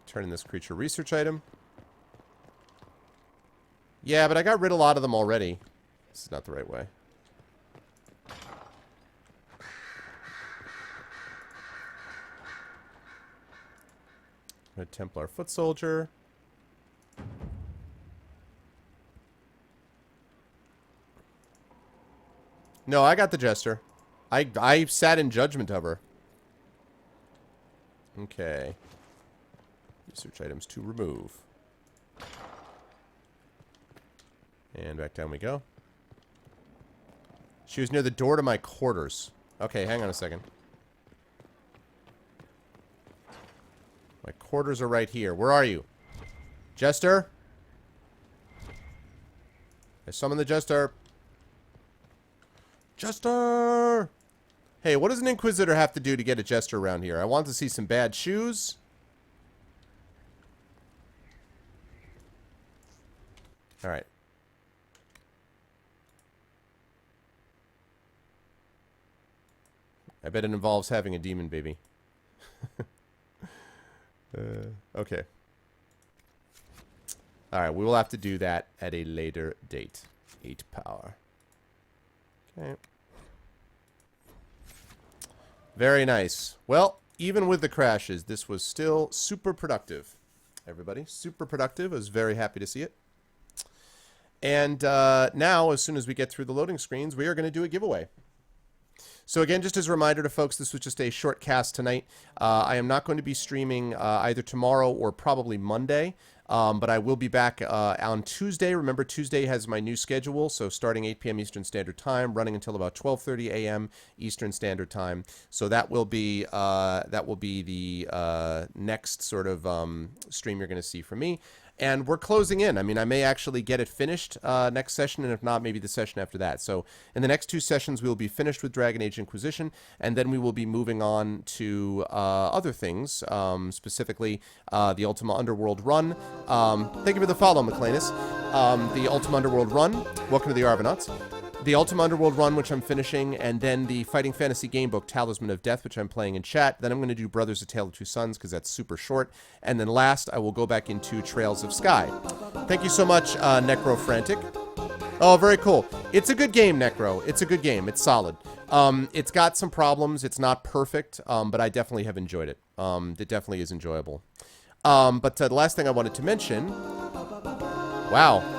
S3: Turn in this creature research item. Yeah, but I got rid of a lot of them already. This is not the right way. Red Templar Foot Soldier. No, I got the Jester. I sat in judgment of her. Okay. Research items to remove. And back down we go. She was near the door to my quarters. Okay, hang on a second. My quarters are right here. Where are you? Jester? I summon the Jester. Jester! Hey, what does an Inquisitor have to do to get a Jester around here? I want to see some bad shoes. Alright. I bet it involves having a demon baby. Okay. Alright, we will have to do that at a later date. 8 power. Okay. Very nice. Well, even with the crashes, this was still super productive. Everybody, super productive. I was very happy to see it. And now, as soon as we get through the loading screens, we are going to do a giveaway. So again, just as a reminder to folks, this was just a short cast tonight. I am not going to be streaming either tomorrow or probably Monday, but I will be back on Tuesday. Remember, Tuesday has my new schedule, so starting 8 p.m. Eastern Standard Time, running until about 12:30 a.m. Eastern Standard Time. So that will be the next sort of stream you're going to see from me. And we're closing in. I mean, I may actually get it finished next session, and if not, maybe the session after that. So in the next 2 sessions, we will be finished with Dragon Age Inquisition, and then we will be moving on to other things, specifically the Ultima Underworld run. Thank you for the follow, McClanus. The Ultima Underworld run. Welcome to the Arvanauts. The Ultima Underworld run, which I'm finishing, and then the Fighting Fantasy Gamebook, Talisman of Death, which I'm playing in chat. Then I'm going to do Brothers: A Tale of Two Sons, because that's super short. And then last, I will go back into Trails of Sky. Thank you so much, Necrofrantic. Oh, very cool. It's a good game, Necro. It's a good game. It's solid. It's got some problems. It's not perfect, but I definitely have enjoyed it. It definitely is enjoyable. But the last thing I wanted to mention... Wow.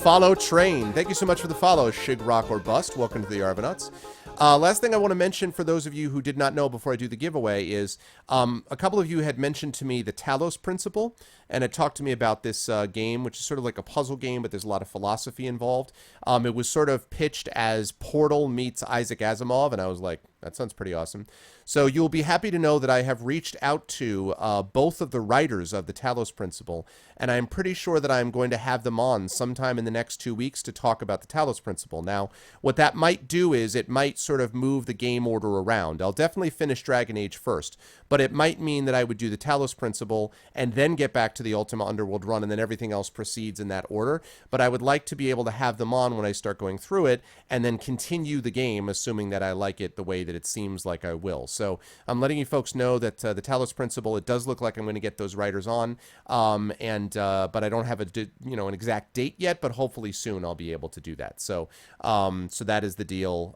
S3: Follow Train. Thank you so much for the follow, Shig Rock or Bust. Welcome to the Arvanauts. Last thing I want to mention for those of you who did not know before I do the giveaway is a couple of you had mentioned to me the Talos Principle and had talked to me about this game, which is sort of like a puzzle game, but there's a lot of philosophy involved. It was sort of pitched as Portal meets Isaac Asimov, and I was like, That sounds pretty awesome. So you'll be happy to know that I have reached out to both of the writers of the Talos Principle, and I'm pretty sure that I'm going to have them on sometime in the next 2 weeks to talk about the Talos Principle. Now, what that might do is it might sort of move the game order around. I'll definitely finish Dragon Age first, but it might mean that I would do the Talos Principle and then get back to the Ultima Underworld run, and then everything else proceeds in that order. But I would like to be able to have them on when I start going through it, and then continue the game, assuming that I like it the way that it seems like I will. So I'm letting you folks know that the Talos Principle, it does look like I'm going to get those writers on, but I don't have an exact date yet, but hopefully soon I'll be able to do that. So so that is the deal.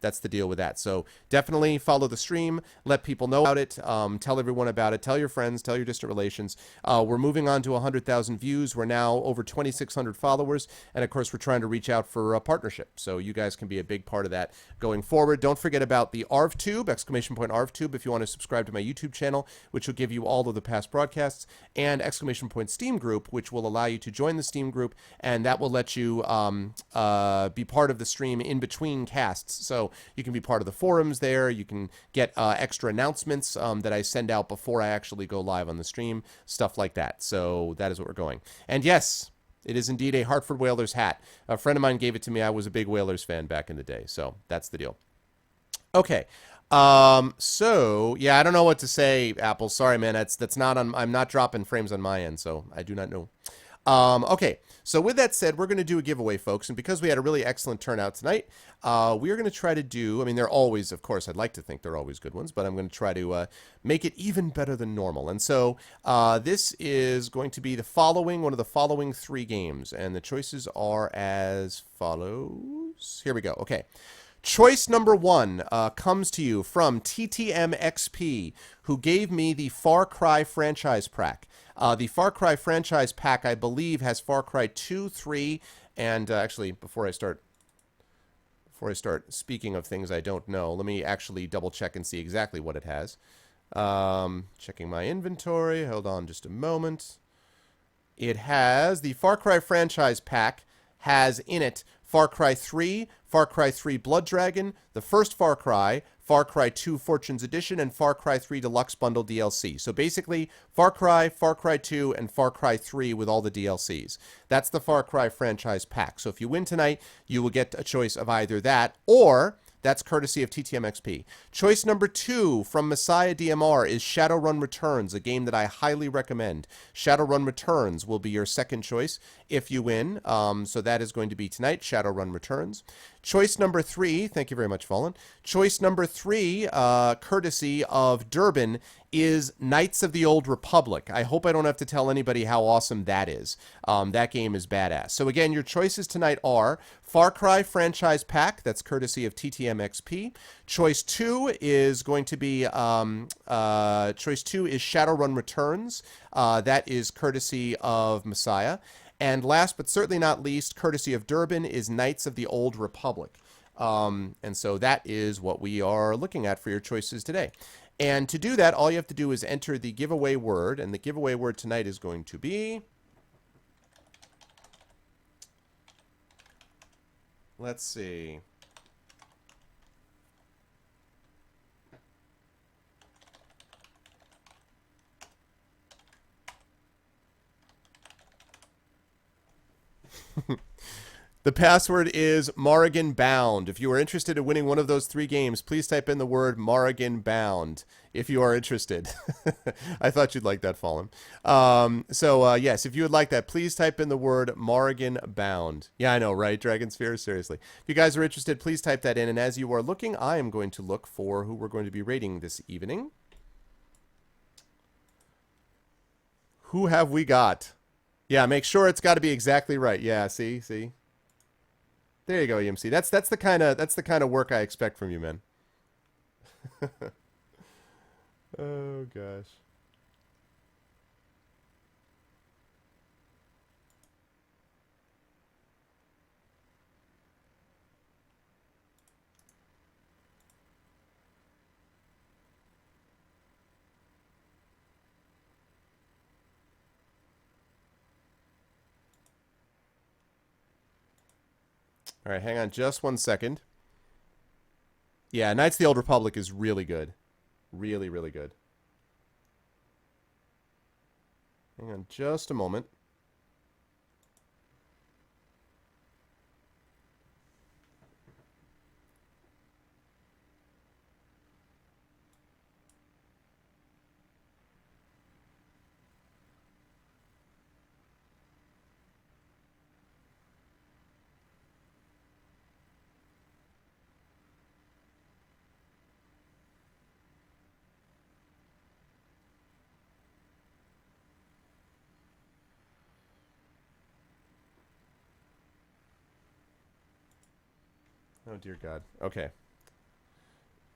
S3: That's the deal with that. So definitely follow the stream, let people know about it, tell everyone about it, tell your friends, tell your distant relations. We're moving on to 100,000 views. We're now over 2,600 followers, and of course we're trying to reach out for a partnership. So you guys can be a big part of that going forward. Don't forget about the ARVTube, !ARVTube, if you want to subscribe to my YouTube channel, which will give you all of the past broadcasts, and !Steam group, which will allow you to join the Steam group, and that will let you be part of the stream in between casts. So you can be part of the forums there. You can get extra announcements that I send out before I actually go live on the stream, stuff like that. So that is what we're going. And yes, it is indeed a Hartford Whalers hat. A friend of mine gave it to me. I was a big Whalers fan back in the day. So that's the deal. Okay. So yeah, I don't know what to say, Apple. Sorry, man. That's not on. I'm not dropping frames on my end, so I do not know. Okay, so with that said, we're going to do a giveaway, folks, and because we had a really excellent turnout tonight, we are going to try to do, I mean, they're always, of course, I'd like to think they're always good ones, but I'm going to try to make it even better than normal. And so this is going to be one of the following 3 games, and the choices are as follows. Here we go. Okay. Choice number 1 comes to you from TTMXP, who gave me the Far Cry franchise pack. The Far Cry franchise pack, I believe, has Far Cry 2, 3, and actually, before I start speaking of things I don't know, let me actually double check and see exactly what it has. Checking my inventory. Hold on just a moment. It has the Far Cry franchise pack, has in it Far Cry 3, Far Cry 3 Blood Dragon, the first Far Cry 2 Fortunes Edition, and Far Cry 3 Deluxe Bundle DLC. So basically, Far Cry 2, and Far Cry 3 with all the DLCs. That's the Far Cry franchise pack. So if you win tonight, you will get a choice of either that, or that's courtesy of TTMXP. Choice number 2 from Messiah DMR is Shadowrun Returns, a game that I highly recommend. Shadowrun Returns will be your second choice if you win. So that is going to be tonight, Shadowrun Returns. Choice number 3, thank you very much, Fallen. Choice number 3, courtesy of Durbin, is Knights of the Old Republic. I hope I don't have to tell anybody how awesome that is. That game is badass. So again, your choices tonight are Far Cry franchise pack, that's courtesy of TTMXP. Choice 2 is going to be, choice 2 is Shadowrun Returns. That is courtesy of Messiah. And last but certainly not least, courtesy of Durbin, is Knights of the Old Republic. And so that is what we are looking at for your choices today. And to do that, all you have to do is enter the giveaway word, and the giveaway word tonight is going to be... Let's see. The password is Morrigan Bound. If you are interested in winning one of those 3 games, please type in the word Morrigan Bound if you are interested. I thought you'd like that, Fallen. Yes, if you would like that, please type in the word Morrigan Bound. Yeah, I know, right? Dragon Sphere, seriously. If you guys are interested, please type that in. And as you are looking, I am going to look for who we're going to be rating this evening. Who have we got? Yeah, make sure it's got to be exactly right. Yeah, see? There you go, EMC. That's the kind of work I expect from you, man. Oh gosh. All right, hang on just one second. Yeah, Knights of the Old Republic is really good. Really, really good. Hang on just a moment. Oh, dear God. Okay.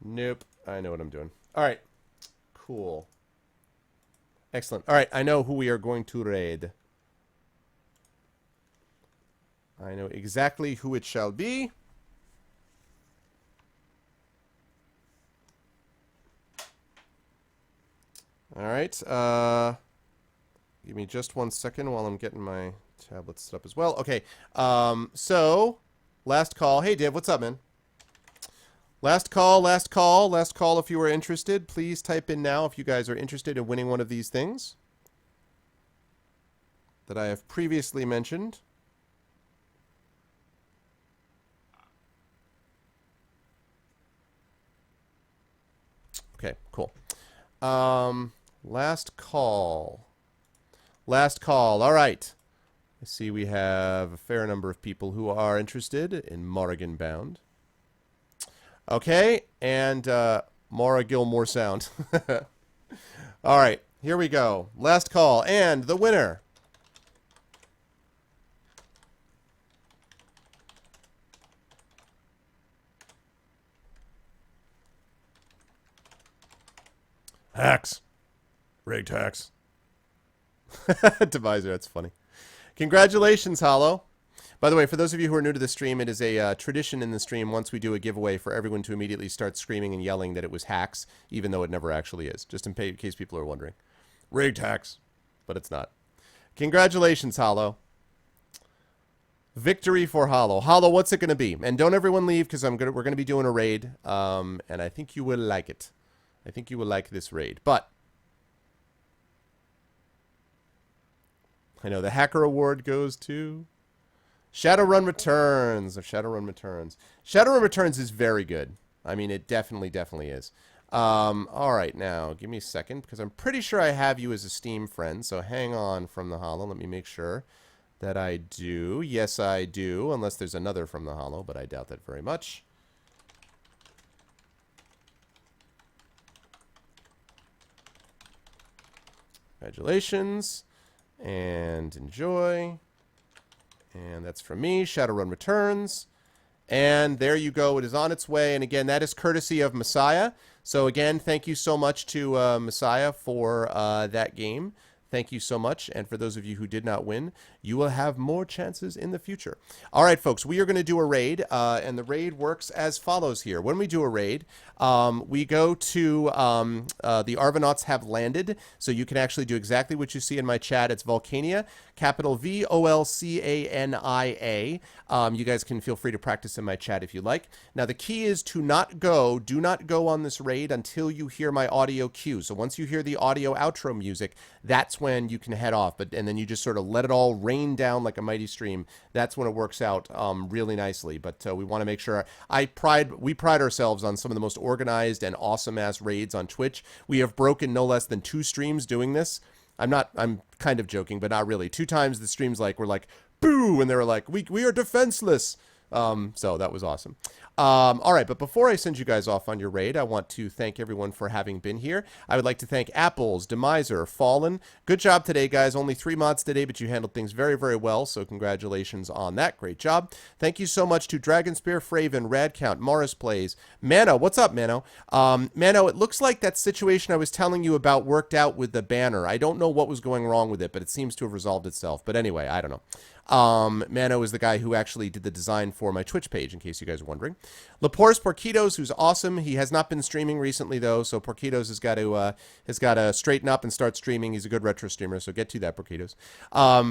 S3: Nope. I know what I'm doing. All right. Cool. Excellent. All right. I know who we are going to raid. I know exactly who it shall be. All right. Give me just 1 second while I'm getting my tablet set up as well. Okay. So... Last call. Hey, Div, what's up, man? Last call, last call, last call if you are interested. Please type in now if you guys are interested in winning one of these things that I have previously mentioned. Okay, cool. Last call. Last call. All right. I see we have a fair number of people who are interested in Morrigan Bound. Okay, and Mara Gilmore Sound. All right, here we go. Last call, and the winner. Hacks. Rigged hacks. Deviser, that's funny. Congratulations, Hollow. By the way, for those of you who are new to the stream, it is a tradition in the stream once we do a giveaway for everyone to immediately start screaming and yelling that it was hacks, even though it never actually is, just in case people are wondering. Rigged hacks, but it's not. Congratulations, Hollow. Victory for Hollow. Hollow, what's it going to be? And don't everyone leave because we're going to be doing a raid, and I think you will like it. I think you will like this raid, but... I know the Hacker Award goes to Shadowrun Returns. Shadowrun Returns. Shadowrun Returns is very good. I mean, it definitely is. All right, now, give me a second, because I'm pretty sure I have you as a Steam friend, so hang on from the Hollow. Let me make sure that I do. Yes, I do, unless there's another from the Hollow, but I doubt that very much. Congratulations. And enjoy. And that's from me. Shadowrun Returns. And there you go. It is on its way. And again, that is courtesy of Messiah. So again, thank you so much to Messiah for that game. Thank you so much. And for those of you who did not win, you will have more chances in the future. All right, folks, we are going to do a raid. And the raid works as follows here. When we do a raid, we go to the Arvanauts have landed. So you can actually do exactly what you see in my chat. It's Volcania, capital V-O-L-C-A-N-I-A. You guys can feel free to practice in my chat if you like. Now, the key is to do not go on this raid until you hear my audio cue. So once you hear the audio outro music, that's when you can head off. And then you just sort of let it all rain down like a mighty stream. That's when it works out really nicely. But we want to make sure we pride ourselves on some of the most organized and awesome ass raids on Twitch. We have broken no less than 2 streams doing this. I'm kind of joking, but not really. 2 times the streams we're like, boo, and they were like, we are defenseless. So that was awesome. All right, but before I send you guys off on your raid, I want to thank everyone for having been here. I would like to thank Apples, Demiser, Fallen. Good job today, guys. Only 3 mods today, but you handled things very, very well, so congratulations on that. Great job. Thank you so much to Dragonspear, Fraven, Radcount, Morris Plays, Mano. What's up, Mano? Mano, it looks like that situation I was telling you about worked out with the banner. I don't know what was going wrong with it, but it seems to have resolved itself. But anyway, I don't know. Mano is the guy who actually did the design for my Twitch page, in case you guys are wondering. Leporis Porquitos, who's awesome. He has not been streaming recently, though, so Porquitos has got to straighten up and start streaming. He's a good retro streamer, so get to that, Porquitos.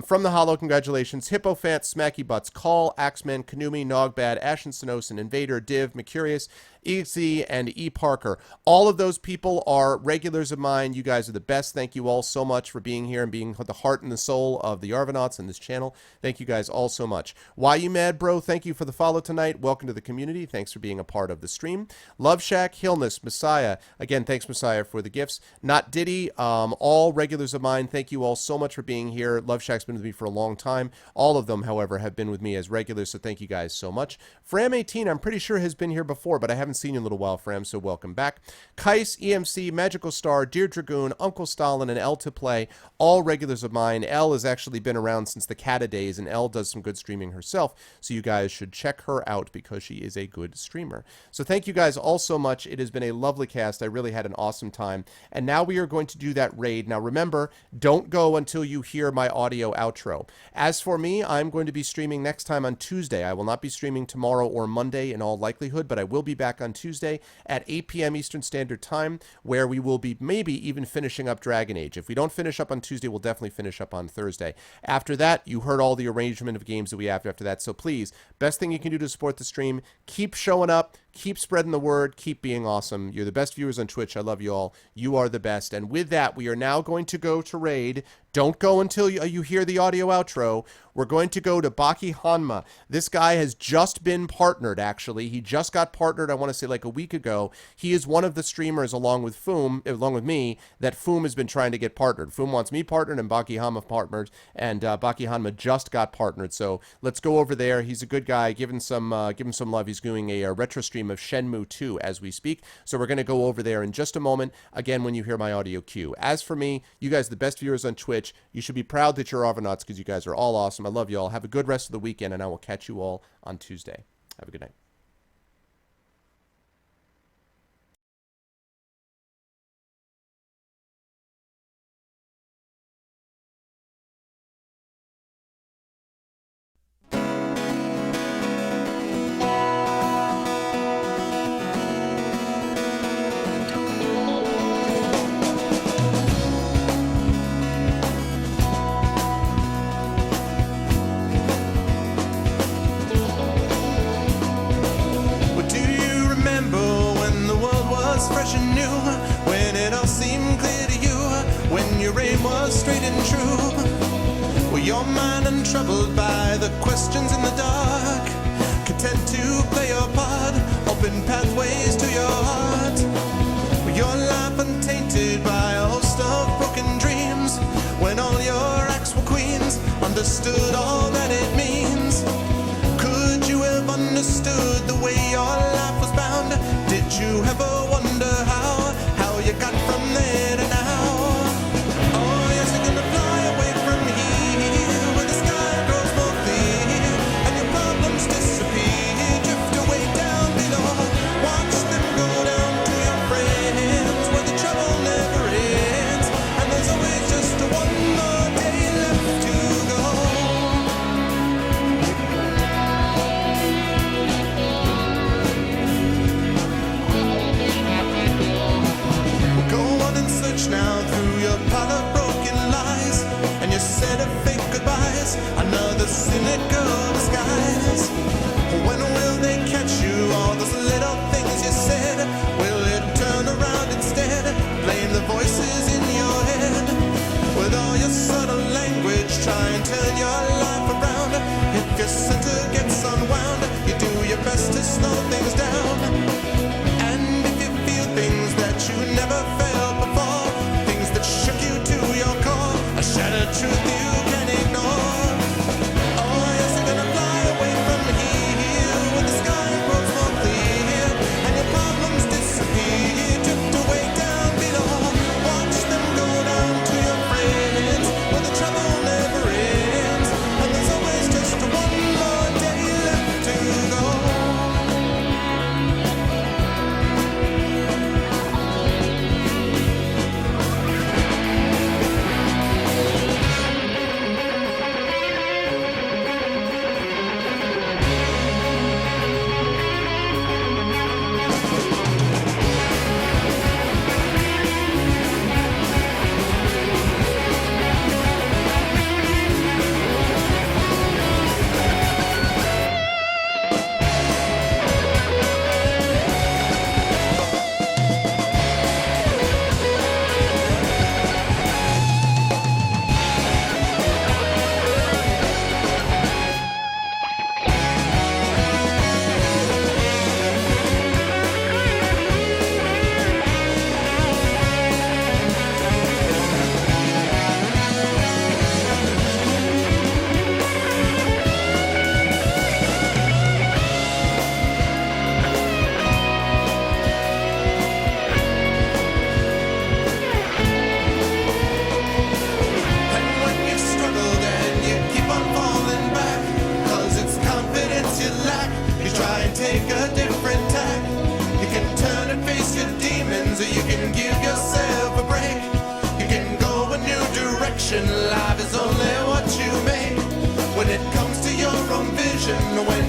S3: From the Hollow, congratulations. Hippofant, Smacky Butts, Call, Axeman, Kanumi, Nogbad, Ashen Sinosin, Invader, Div, Mercurius, EXE, and E. Parker. All of those people are regulars of mine. You guys are the best. Thank you all so much for being here and being the heart and the soul of the Arvanauts and this channel. Thank you guys all so much. Why You Mad Bro, thank you for the follow tonight. Welcome to the community. Thanks for being a part of the stream. Love Shack, Hillness, Messiah. Again, thanks, Messiah, for the gifts. Not Diddy, all regulars of mine. Thank you all so much for being here. Love Shack's been with me for a long time. All of them, however, have been with me as regulars, so thank you guys so much. Fram18, I'm pretty sure has been here before, but I haven't seen you in a little while, Fram, so welcome back. Kais, EMC, Magical Star, Dear Dragoon, Uncle Stalin, and L to Play, all regulars of mine. L has actually been around since the Cata days, and L does some good streaming herself, so you guys should check her out because she is a good streamer. So thank you guys all so much. It has been a lovely cast. I really had an awesome time. And now we are going to do that raid. Now remember, don't go until you hear my audio outro. As for me, I'm going to be streaming next time on Tuesday. I will not be streaming tomorrow or Monday in all likelihood, but I will be back on Tuesday at 8 p.m. Eastern Standard Time, where we will be maybe even finishing up Dragon Age. If we don't finish up on Tuesday, we'll definitely finish up on Thursday. After that, you heard all the arrangement of games that we have after that. So please, best thing you can do to support the stream, keep showing up, keep spreading the word, keep being awesome. You're the best viewers on Twitch. I love you all. You are the best. And with that, we are now going to go to raid. Don't go until you hear the audio outro. We're going to go to Baki Hanma. This guy has just been partnered, actually. He just got partnered, I want to say, like a week ago. He is one of the streamers, along with me, that Foom has been trying to get partnered. Foom wants me partnered and Baki Hanma partnered, and Baki Hanma just got partnered. So let's go over there. He's a good guy. Give him some love. He's doing a retro stream of Shenmue 2 as we speak. So we're going to go over there in just a moment, again, when you hear my audio cue. As for me, you guys are the best viewers on Twitch. You should be proud that you're Arvanauts because you guys are all awesome. I love you all. Have a good rest of the weekend, and I will catch you all on Tuesday. Have a good night.
S13: Fresh and new, when it all seemed clear to you, when your aim was straight and true. Were your mind untroubled by the questions in the dark, content to play your part, open pathways to your heart? Were your life untainted by a host of broken dreams, when all your acts were queens, understood all that it means? Could you have understood the way your life was bound? Did you ever wonder how you got from there to now? Oh, yes, you're gonna fly away from here, where the sky grows more clear, and your problems disappear, drift away down below. Watch them go down to your friends, where the trouble never ends, and there's always just one more day left to go.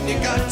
S13: you got